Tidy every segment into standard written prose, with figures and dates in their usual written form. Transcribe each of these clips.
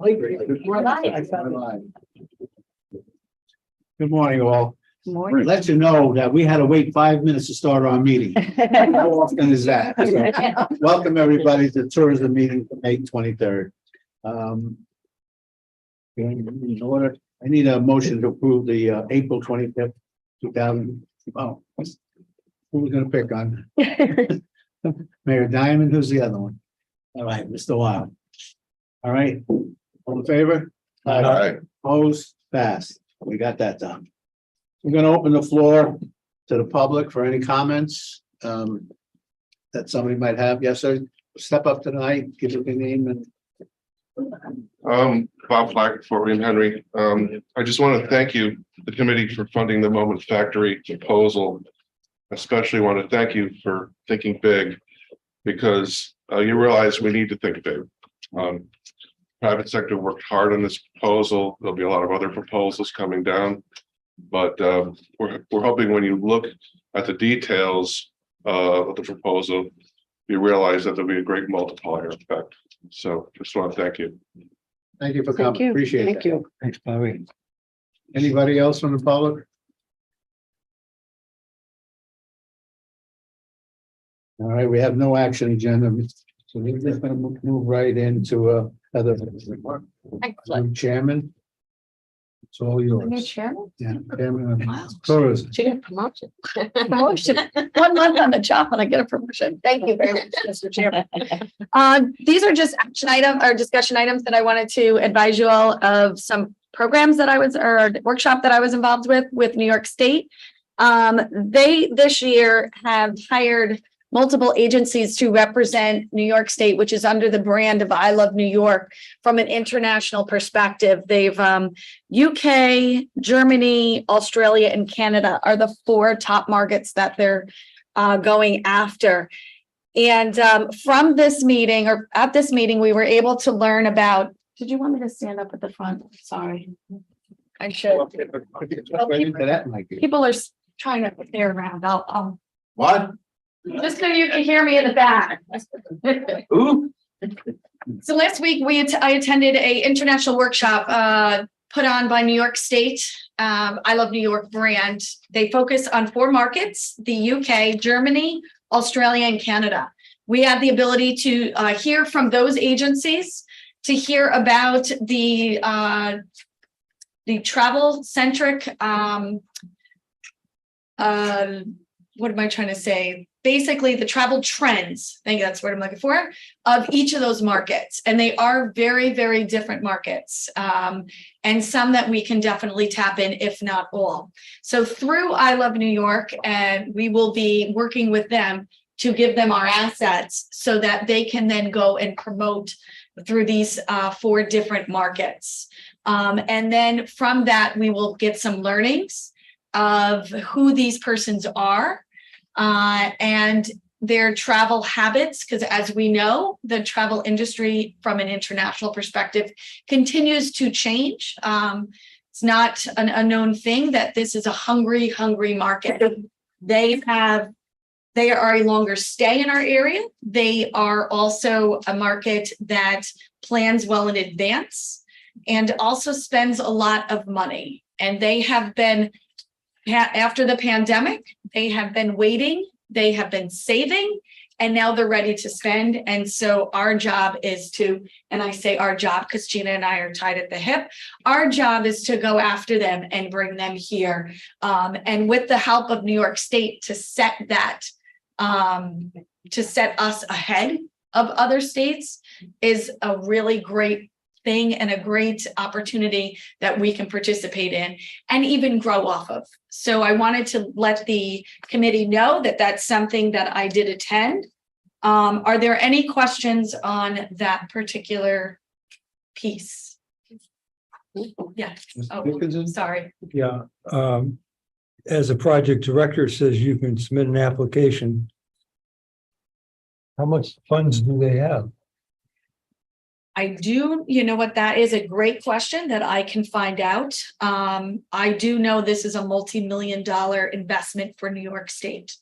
Good morning, all. Morning. Let you know that we had to wait 5 minutes to start our meeting. How often is that? So, welcome, everybody, to tourism meeting for May 23rd. In order, I need a motion to approve the April 25th, 2000. Oh, who we gonna pick on? Mayor Diamond, who's the other one? All right, Mr. Wild. All right, all in favor? Aye. Opposed? Passed. We got that done. We're gonna open the floor to the public for any comments that somebody might have. Yes, sir. Step up tonight, give us your name and. Bob Flack for William Henry. I just want to thank you, the committee, for funding the Moment Factory proposal. Especially want to thank you for thinking big, because you realize we need to think big. Private sector worked hard on this proposal. There'll be a lot of other proposals coming down, but we're hoping when you look at the details of the proposal, you realize that there'll be a great multiplier effect. So just want to thank you. Thank you for Thank coming. you. Appreciate it. Thank you. Thanks, Bobby. Anybody else from the public? All right, we have no action agenda, so we're just gonna move right into other. Excellent. Chairman. It's all New yours. chairman? Yeah, chairman Wow. of tourism. She got a promotion. Promotion. 1 month on the job and I get a promotion. Thank you very much, Mr. Chairman. These are just action item or discussion items that I wanted to advise you all of some programs that I was, or workshop that I was involved with New York State. They this year have hired multiple agencies to represent New York State, which is under the brand of I Love New York from an international perspective. They've UK, Germany, Australia, and Canada are the 4 top markets that they're going after. And from this meeting, or at this meeting, we were able to learn about, did you want me to stand up at the front? Sorry. I should. Right into that, Mikey. People are trying to clear around. I'll What? just so you can hear me in the back. Who? So last week I attended a international workshop put on by New York State. I Love New York brand. They focus on 4 markets: the UK, Germany, Australia, and Canada. We had the ability to hear from those agencies, to hear about the travel centric. What am I trying to say? Basically, the travel trends, I think that's what I'm looking for, of each of those markets. And they are very, very different markets, and some that we can definitely tap in, if not all. So through I Love New York, and we will be working with them to give them our assets so that they can then go and promote through these 4 different markets. And then from that, we will get some learnings of who these persons are, and their travel habits, because as we know, the travel industry from an international perspective continues to change. It's not an unknown thing that this is a hungry market. They are a longer stay in our area. They are also a market that plans well in advance and also spends a lot of money. And they have been, after the pandemic, they have been waiting, they have been saving, and now they're ready to spend. And so our job is to, and I say our job because Gina and I are tied at the hip, our job is to go after them and bring them here. And with the help of New York State to set that, to set us ahead of other states is a really great thing and a great opportunity that we can participate in and even grow off of. So I wanted to let the committee know that that's something that I did attend. Are there any questions on that particular piece? Yeah. Oh, sorry. Yeah, as a project director, it says you can submit an application. How much funds do they have? I do, you know what, that is a great question that I can find out. I do know this is a multi-million-dollar investment for New York State.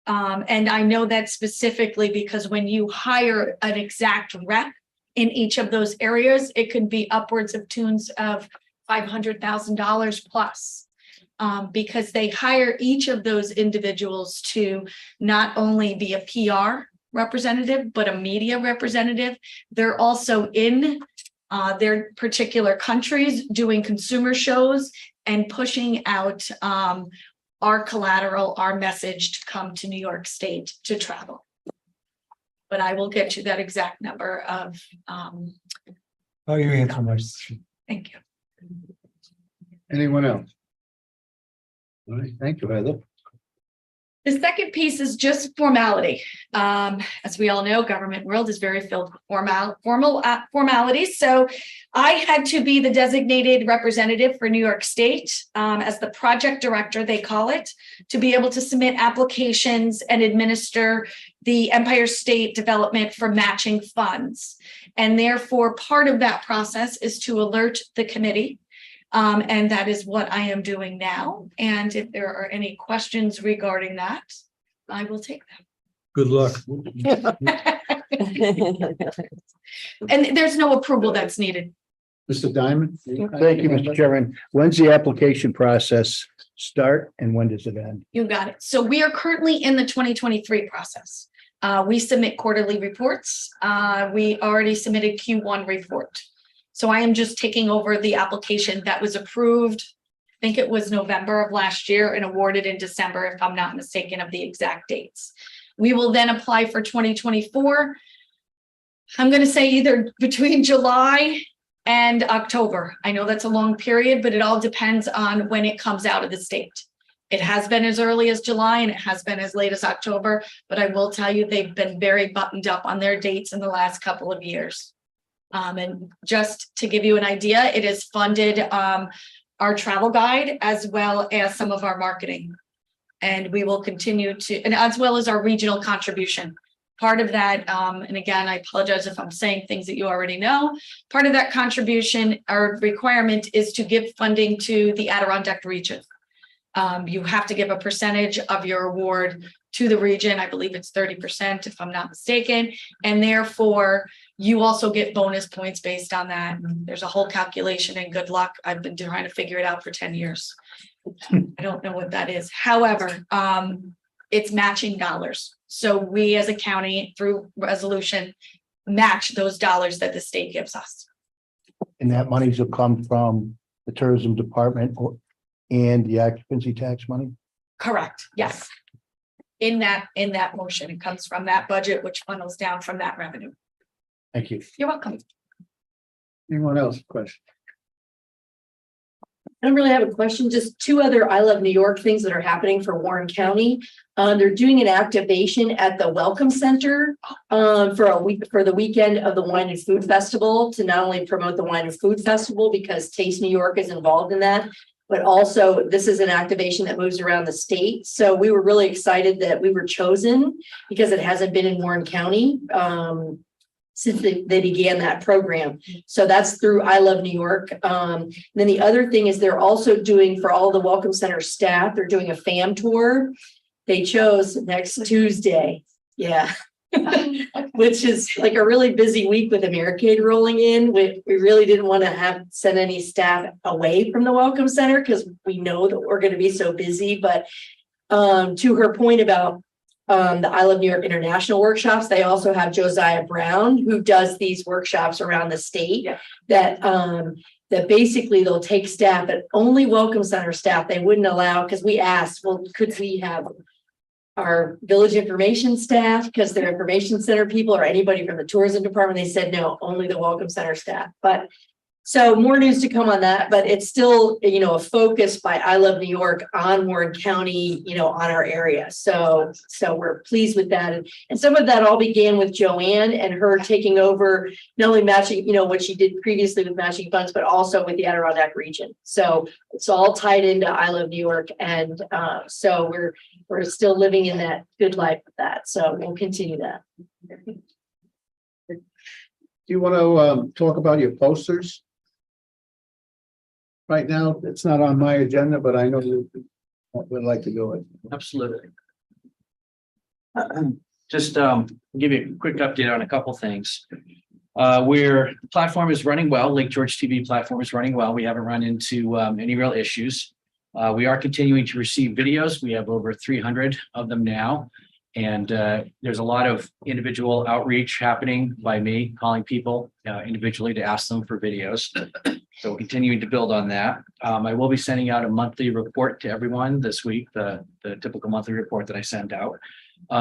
And I know that specifically because when you hire an exact rep in each of those areas. It could be upwards of tunes of $500,000 plus. Because they hire each of those individuals to not only be a PR representative, but a media representative. They're also in their particular countries doing consumer shows and pushing out our collateral, our message to come to New York State to travel. But I will get you that exact number of, Oh, you answer my question. thank you. Anyone else? All right, thank you, Heather. The second piece is just formality. As we all know, government world is very filled with formalities. So I had to be the designated representative for New York State as the project director, they call it, to be able to submit applications and administer the Empire State Development for matching funds. And therefore, part of that process is to alert the committee. And that is what I am doing now. And if there are any questions regarding that, I will take Good luck. them. And there's no approval that's needed. Mr. Diamond? Thank you, Mr. Chairman. When's the application process start and when does it end? You got it. So we are currently in the 2023 process. We submit quarterly reports. We already submitted Q1 report. So I am just taking over the application that was approved. I think it was November of last year and awarded in December, if I'm not mistaken, of the exact dates. We will then apply for 2024. I'm going to say either between July and October. I know that's a long period, but it all depends on when it comes out of the state. It has been as early as July and it has been as late as October, but I will tell you they've been very buttoned up on their dates in the last couple of years. And just to give you an idea, it has funded our travel guide as well as some of our marketing. And we will continue to, and as well as our regional contribution. Part of that, and again, I apologize if I'm saying things that you already know. Part of that contribution or requirement is to give funding to the Adirondack region. You have to give a percentage of your award to the region. I believe it's 30%, if I'm not mistaken. And therefore, you also get bonus points based on that. There's a whole calculation and good luck. I've been trying to figure it out for 10 years. I don't know what that is. However, it's matching dollars. So we as a county through resolution match those dollars that the state gives us. And that monies will come from the tourism department and the occupancy tax money? Correct. Yes. In that motion, it comes from that budget, which funnels down from that revenue. Thank you. You're welcome. Anyone else? Question? I don't really have a question, just two other I Love New York things that are happening for Warren County. They're doing an activation at the Welcome Center for a week, for the weekend of the Wine and Food Festival, to not only promote the Wine and Food Festival because Taste New York is involved in that, but also this is an activation that moves around the state. So we were really excited that we were chosen because it hasn't been in Warren County since they began that program. So that's through I Love New York. Then the other thing is they're also doing, for all the Welcome Center staff, they're doing a FAM tour. They chose next Tuesday. Yeah. Which is like a really busy week with Americaid rolling in. We really didn't want to send any staff away from the Welcome Center because we know that we're going to be so busy. But to her point about the I Love New York International workshops, they also have Josiah Brown, who does these workshops around the state. Yeah. That basically they'll take staff, but only Welcome Center staff. They wouldn't allow, because we asked, well, could we have our village information staff, because they're information center people, or anybody from the tourism department? They said no, only the Welcome Center staff. But so more news to come on that, but it's still, you know, a focus by I Love New York on Warren County, you know, on our area. So we're pleased with that. And some of that all began with Joanne and her taking over, not only matching, you know, what she did previously with matching funds, but also with the Adirondack region. So it's all tied into I Love New York. And so we're still living in that good life with that. So we'll continue that. Do you want to talk about your posters? Right now, it's not on my agenda, but I know you would like to do it. Absolutely. Just give you a quick update on a couple things. The platform is running well. Lake George TV platform is running well. We haven't run into any real issues. We are continuing to receive videos. We have over 300 of them now. And there's a lot of individual outreach happening by me, calling people individually to ask them for videos. So we're continuing to build on that. I will be sending out a monthly report to everyone this week, the typical monthly report that I send out.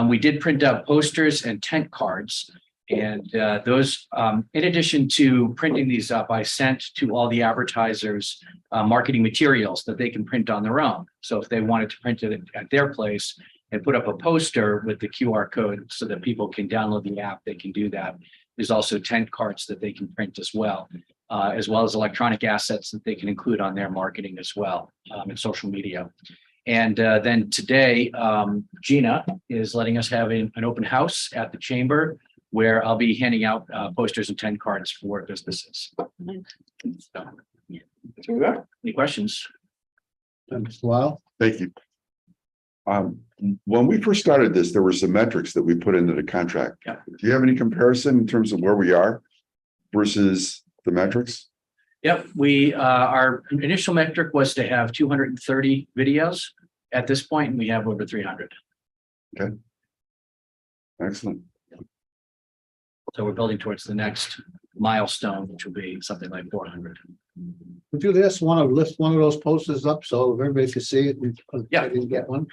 We did print out posters and tent cards. And those, in addition to printing these up, I sent to all the advertisers marketing materials that they can print on their own. So if they wanted to print it at their place and put up a poster with the QR code so that people can download the app, they can do that. There's also tent cards that they can print as well as electronic assets that they can include on their marketing as well and social media. And then today, Gina is letting us have an open house at the chamber, where I'll be handing out posters and tent cards for businesses. So, any questions? Mr. Lyle? Thank you. When we first started this, there were some metrics that we put into the contract. Yeah. Do you have any comparison in terms of where we are versus the metrics? Yep, our initial metric was to have 230 videos. At this point, we have over 300. Okay. Excellent. So we're building towards the next milestone, which will be something like 400. Would you just want to lift one of those posters up so everybody can see it? Yeah. I didn't get one.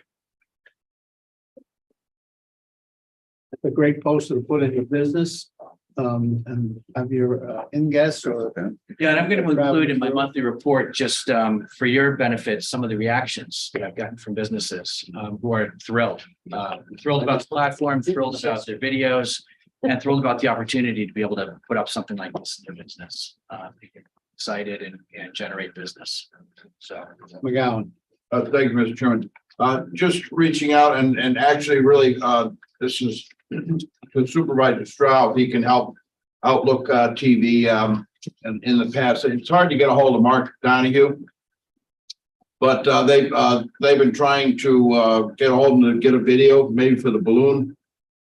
It's a great poster to put in your business, and have your in-guests or. Yeah, and I'm going to include in my monthly report, just for your benefit, some of the reactions that I've gotten from businesses who are thrilled. Thrilled about the platform, thrilled about their videos, and thrilled about the opportunity to be able to put up something like this in their business. Excited and generate business. So. McGowan. Thank you, Mr. Chairman. Just reaching out and actually really, this is to Supervisor Stroud. He can help Outlook TV in the past. It's hard to get a hold of Mark Donahue, but they've been trying to get a hold of him to get a video, maybe for the balloon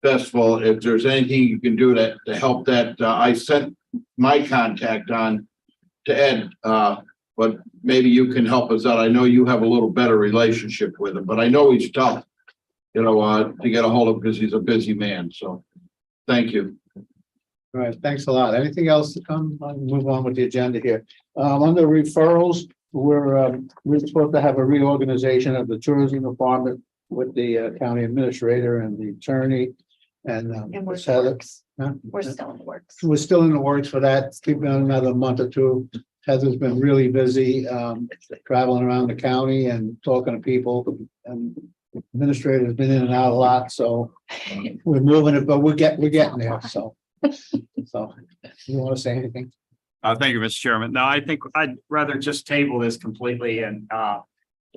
festival. If there's anything you can do to help that, I sent my contact on to Ed, but maybe you can help us out. I know you have a little better relationship with him, but I know he's tough, to get a hold of because he's a busy man. So thank you. All right, thanks a lot. Anything else to come? I'll move on with the agenda here. Under referrals, we're supposed to have a reorganization of the tourism department with the county administrator and the attorney. And we're Ms. Heather. Huh? We're still in the works. We're still in the works for that. Keep it another month or two. Heather's been really busy traveling around the county and talking to people, and administrator's been in and out a lot, so we're moving it, but we're getting there. So you want to say anything? Thank you, Mr. Chairman. No, I think I'd rather just table this completely, and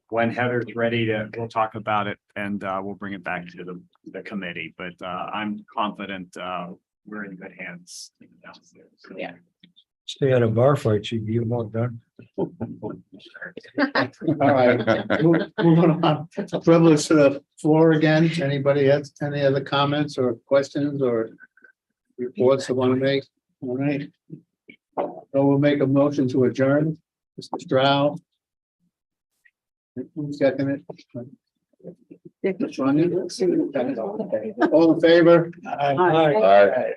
when Heather's ready we'll talk about it, and we'll bring it back to the committee. But I'm confident we're in good hands. Yeah. Stay out of bar fights, you can get them all done. All right, moving on. Privilege to the floor again. Anybody has any other comments or questions or reports they want to make? All right. So we'll make a motion to adjourn. Mr. Stroud. Who's seconding it? All in favor? Aye.